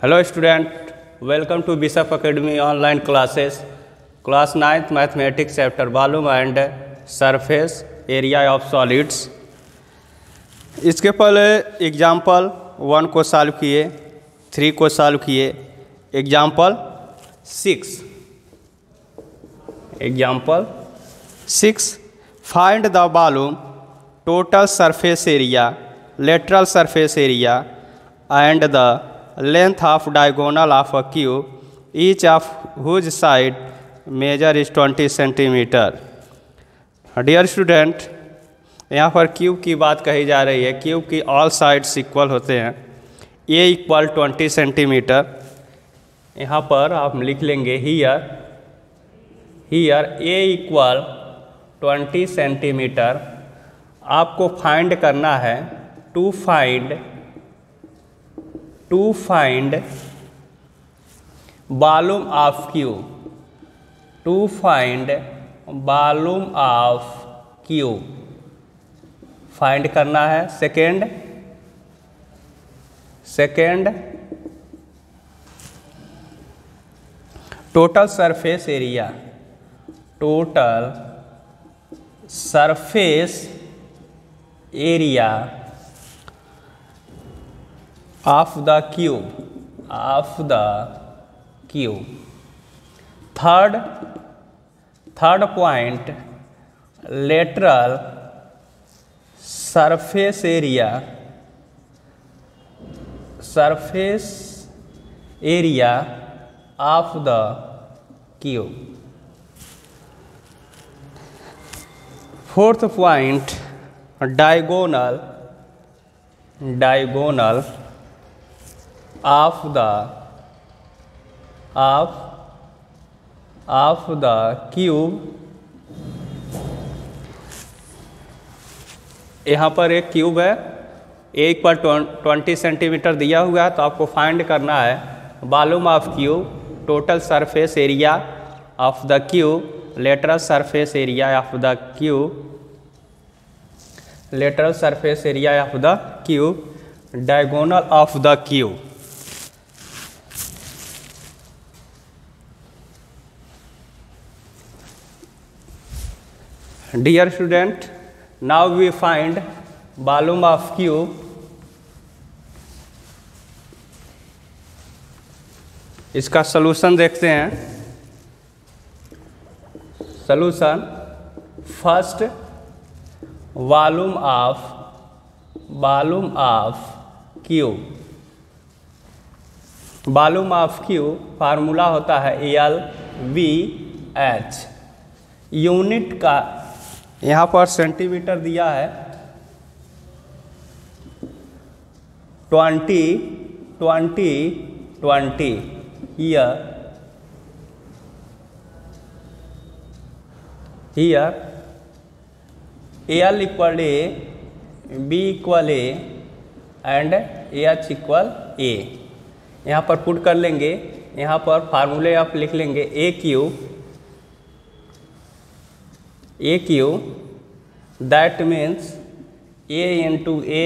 Hello student, welcome to Bishop Academy online classes. Class 9th Mathematics chapter Volume and Surface Area of Solids. इसके पहले example 1 को solve किए, 3 को solve किए, example 6 find the volume, total surface area, lateral surface area and the length of diagonal of a cube, each of whose side measure is 20 centimeter. Dear student, यहाँ पर cube की बात कही जा रही है। क्यूब की ऑल साइड्स इक्वल होते हैं। A equal 20 centimetre. यहाँ पर आप लिख लेंगे हियर ए इक्वल 20 सेंटीमीटर। आपको फाइंड करना है to find volume of cube, to find volume of cube find करना है। Second total surface area, total surface area of the cube. Third point, lateral surface area of the cube. Fourth point, diagonal of the cube. यहाँ पर एक cube है, ए equal 20 centimetre दिया हुआ है, तो आपको फाइंड करना है volume of cube, total surface area of the cube, lateral surface area of the cube, diagonal of the cube. Dear student, now we find volume of cube. इसका solution देखते हैं। Solution first, volume of cube formula होता है LVH। Unit का यहाँ पर centimetre दिया है 20 here L equal A, B equal A and H equal A। यहाँ पर पुट कर लेंगे। यहाँ पर फार्मूले आप लिख लेंगे A cube, that means A into A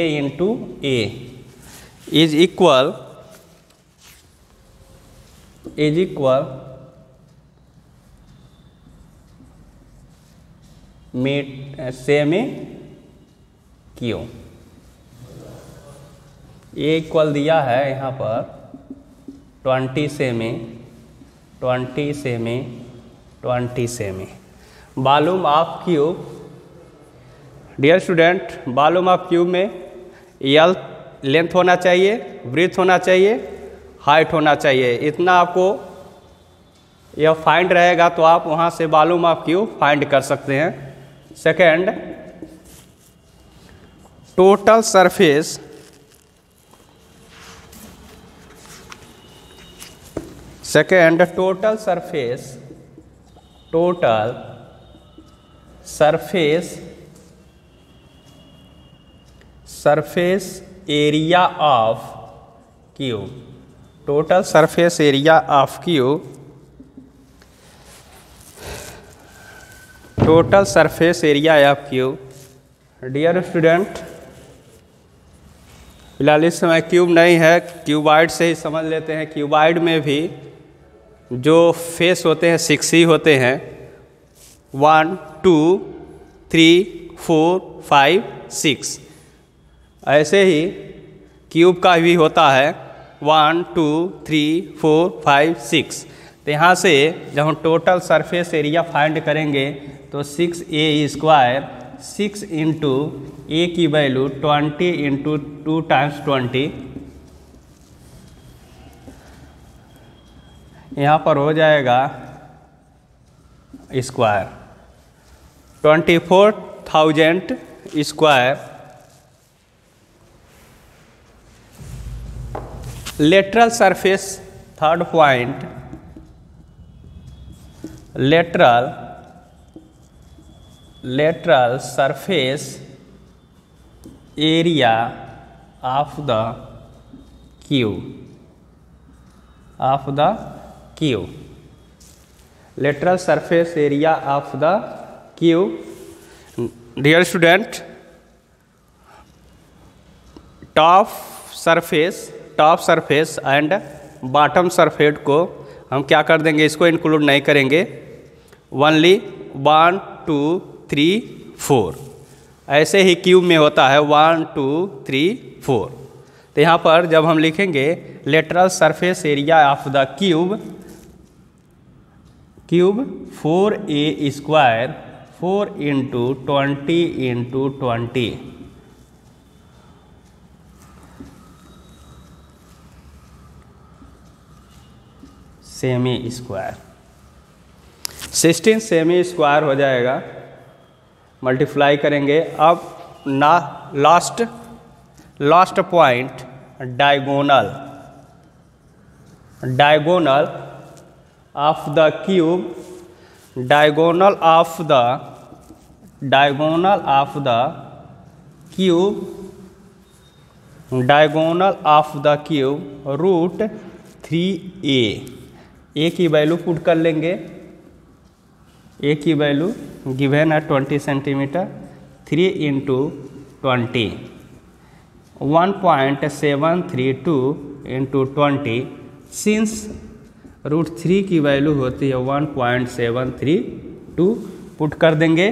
is equal cm cube. A equal दिया है यहाँ पर 20 cm. Volume of cube, dear student, volume of cube में L लेंथ होना चाहिए, ब्रीथ होना चाहिए, हाइट होना चाहिए। इतना आपको यह फाइंड रहेगा तो आप वहाँ से वॉल्यूम ऑफ क्यूब फाइंड कर सकते हैं। Second, total surface surface area of cube, total surface area of cube, Dear student, फिलहाल इस समय क्यूब नहीं है, क्यूबाइड से ही समझ लेते हैं। क्यूबाइड में भी जो फेस होते हैं 6 ही होते हैं, 1 2 3 4 5 6। ऐसे ही क्यूब का भी होता है 1 2 3 4 5 6। तो यहाँ से जब हम टोटल सरफेस एरिया फाइंड करेंगे तो 6a², 6 इंटू ए की वैल्यू 20 इंटू 2 टाइम्स 20, यहाँ पर हो जाएगा square 24,000 square. Lateral surface, third point, lateral surface area of the cube, lateral surface area of the cube. Dear student, top surface and bottom surface को हम क्या कर देंगे, इसको इंक्लूड नहीं करेंगे, ओनली 1 2 3 4। ऐसे ही क्यूब में होता है 1 2 3 4। तो यहाँ पर जब हम लिखेंगे lateral surface area of the cube 4a², 4 into 20 into 20, cm square, 16 cm square हो जाएगा। मल्टीप्लाई करेंगे। अब ना last point, diagonal of the cube, diagonal of the cube root 3a। A की वैल्यू पुट कर लेंगे, ए की वैल्यू गिवन है 20 centimetre, 3 into 20, 1.732 into 20। Since root 3 की वैल्यू होती है 1.732, पुट कर देंगे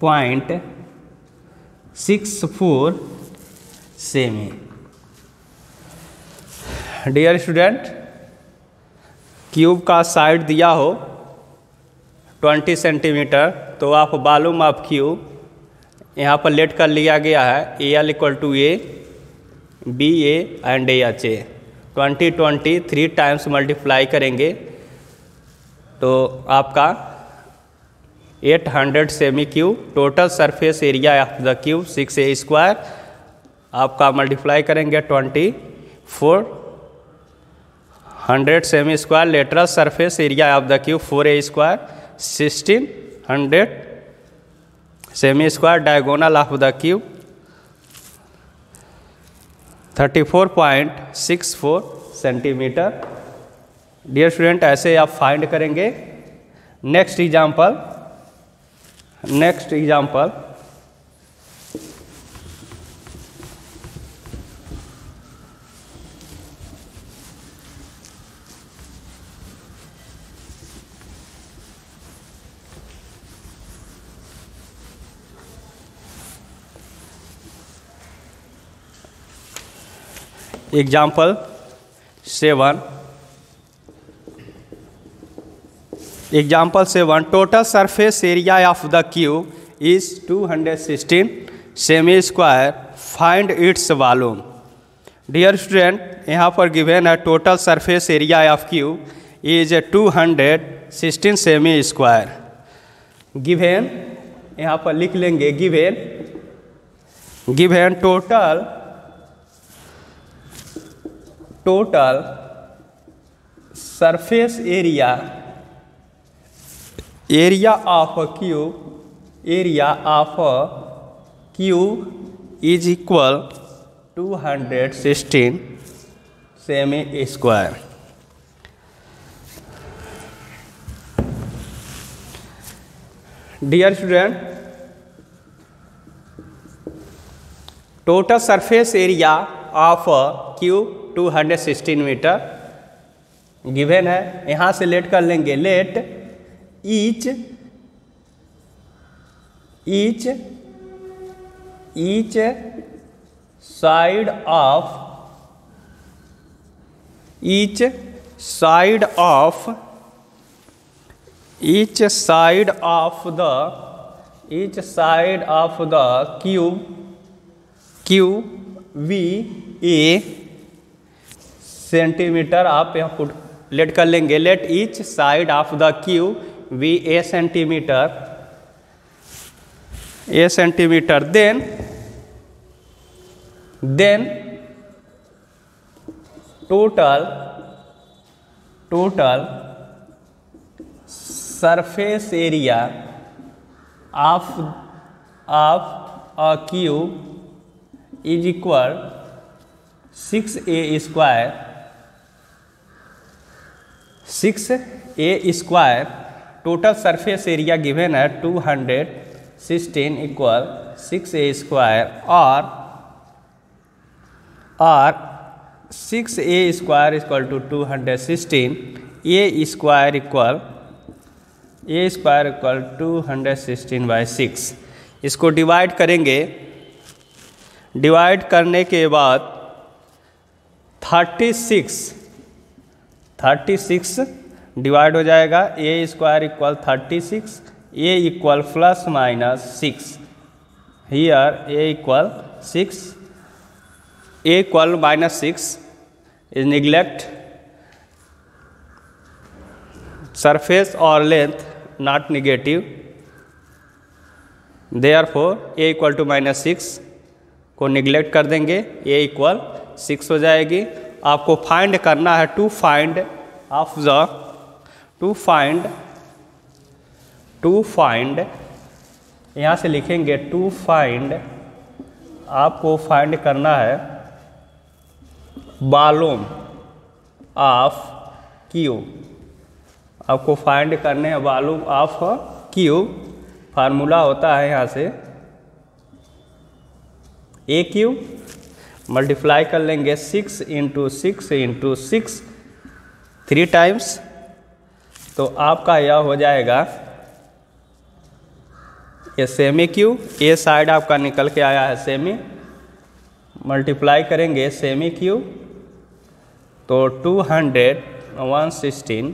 0.64 सेमी। डियर स्टूडेंट, क्यूब का साइड दिया हो 20 सेंटीमीटर, तो आप वॉल्यूम ऑफ क्यूब यहाँ पर लेट कर लिया गया है AL = A, BA and AHA। 20 3 times multiply करेंगे तो आपका 800 cm cube. Total surface area of the cube 6a², आपका मल्टीप्लाई करेंगे 2400 cm square. Lateral surface area of the cube 4a², 1600 cm square. Diagonal of the cube 34.64 centimetre. Dear student, ऐसे आप find करेंगे। Next example, Example 7, total surface area of the cube is 216 cm square, find its volume. Dear student, यहाँ पर given है total surface area of cube is 216 cm square. Given यहाँ पर लिख लेंगे, given total surface area of cube is equal 216 cm square. Dear student, total surface area of cube 216 metre given है। यहाँ से लेट कर लेंगे, let each side of the cube be a centimetre. आप यहाँ पुट लेट कर लेंगे, let each side of the cube be a centimetre, then total surface area of a cube is equal 6a square. Total surface area given है 216 equal 6a square, और 6a square equal to 216, a square equal 216/6। इसको divide करेंगे, divide करने के बाद 36 divide हो जाएगा, a square equal 36, a equal plus minus 6, here a equal 6, a equal -6 is neglect surface or length not negative, therefore a equal to -6 को neglect कर देंगे, a इक्वल 6 हो जाएगी। आपको फाइंड करना है टू फाइंड यहाँ से लिखेंगे टू फाइंड, आपको फाइंड करना है वॉल्यूम ऑफ क्यूब। आपको फाइंड करने हैं वॉल्यूम ऑफ क्यूब। फार्मूला होता है यहाँ से ए क्यूब मल्टीप्लाई कर लेंगे 6 × 6 × 6 3 टाइम्स, तो आपका यह हो जाएगा ये सेमी क्यूब। ए साइड आपका निकल के आया है सेमी, मल्टीप्लाई करेंगे सेमी क्यूब तो 216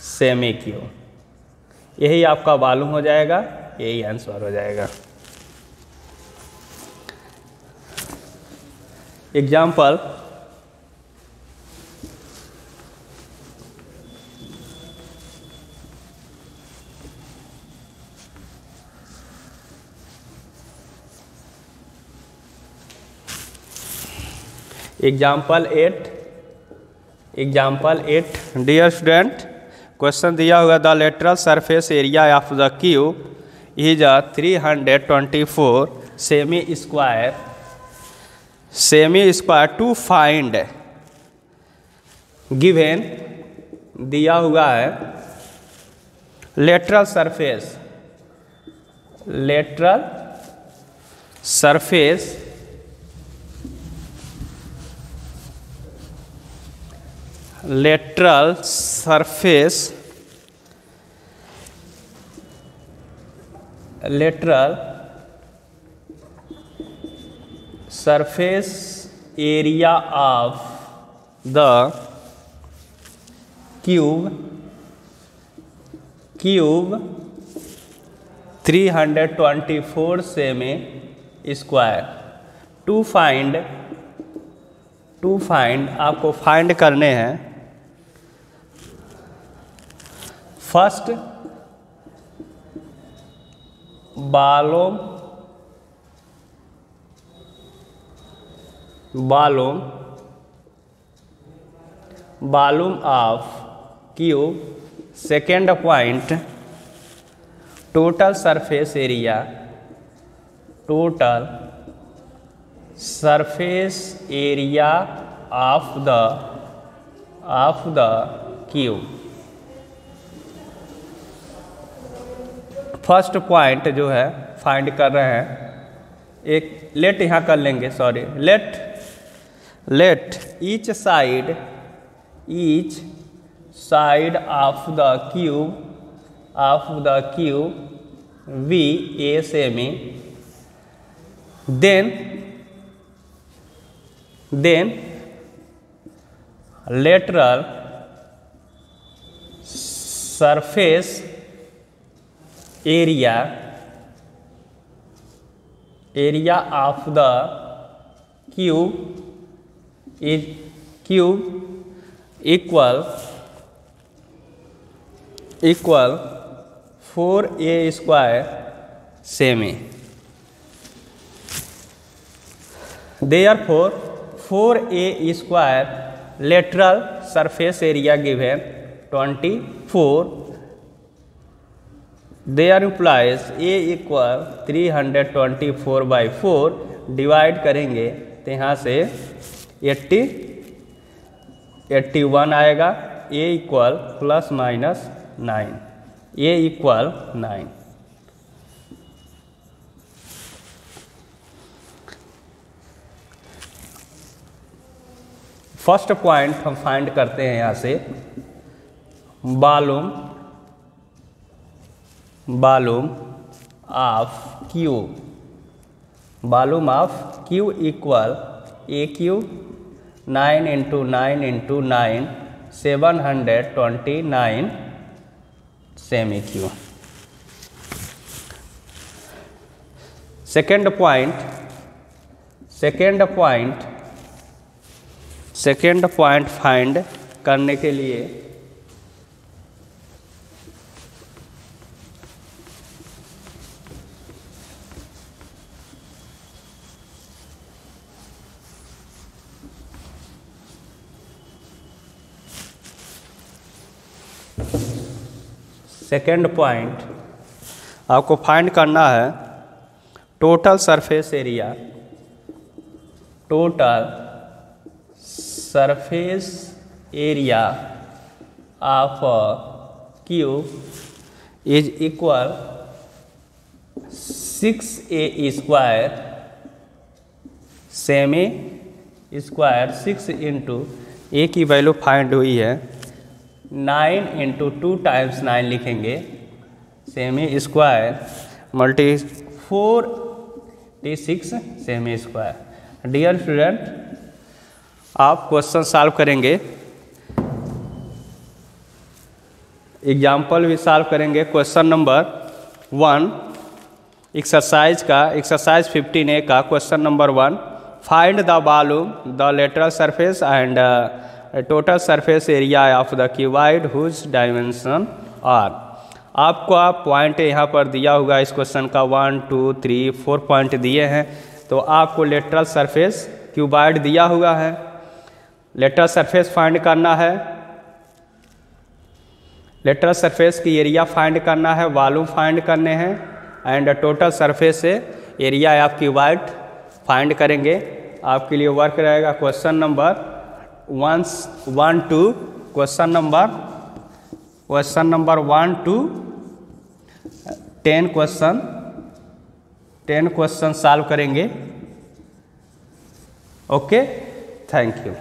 सेमी क्यूब। यही आपका वॉल्यूम हो जाएगा, यही आंसर हो जाएगा। Example, example 8 dear student, question दिया हुआ the lateral surface area of the cube is 324 cm square to find. Given दिया हुआ है lateral surface area of the cube 324 cm square. To find आपको फाइंड करने हैं first volume of cube. Second point total surface area of the cube. First point जो है find कर रहे हैं एक लेट यहाँ कर लेंगे, sorry, let each side of the cube be a cm, then lateral surface area of the cube equal 4a square semi. Therefore 4a square lateral surface area given 24. There implies a equal 324/4. Divide करेंगे तो यहाँ से 81 आएगा। a equal plus minus 9, a equal 9। First point हम find करते हैं यहाँ से, volume of cube equal a cube 9 × 9 × 9 729 सेमी क्यू। सेकेंड पॉइंट फाइंड करने के लिए सेकेंड पॉइंट आपको फाइंड करना है total surface area of cube is equal 6a square सेमी स्क्वायर। 6 इंटू ए की वैल्यू फाइंड हुई है, 9 × 2 टाइम्स 9 लिखेंगे, cm square multi 46 cm square. Dear student, आप क्वेश्चन सॉल्व करेंगे, एग्जाम्पल भी सॉल्व करेंगे। क्वेश्चन नंबर 1 एक्सरसाइज 15A का question number 1, find the volume, the lateral surface and total surface area of the cuboid whose dimension are. आपको point यहाँ पर दिया होगा इस क्वेश्चन का 1 2 3 4 पॉइंट दिए हैं। तो आपको लेटरल सरफेस क्यूबॉइड दिया हुआ है, लेटरल सरफेस फाइंड करना है, लेटरल सरफेस की एरिया फाइंड करना है, वॉल्यूम फाइंड करने हैं एंड टोटल सरफेस से एरिया ऑफ क्यूबॉइड फाइंड करेंगे। आपके लिए वर्क रहेगा question number 1 to question number 1 to 10 question solve करेंगे। Okay, thank you.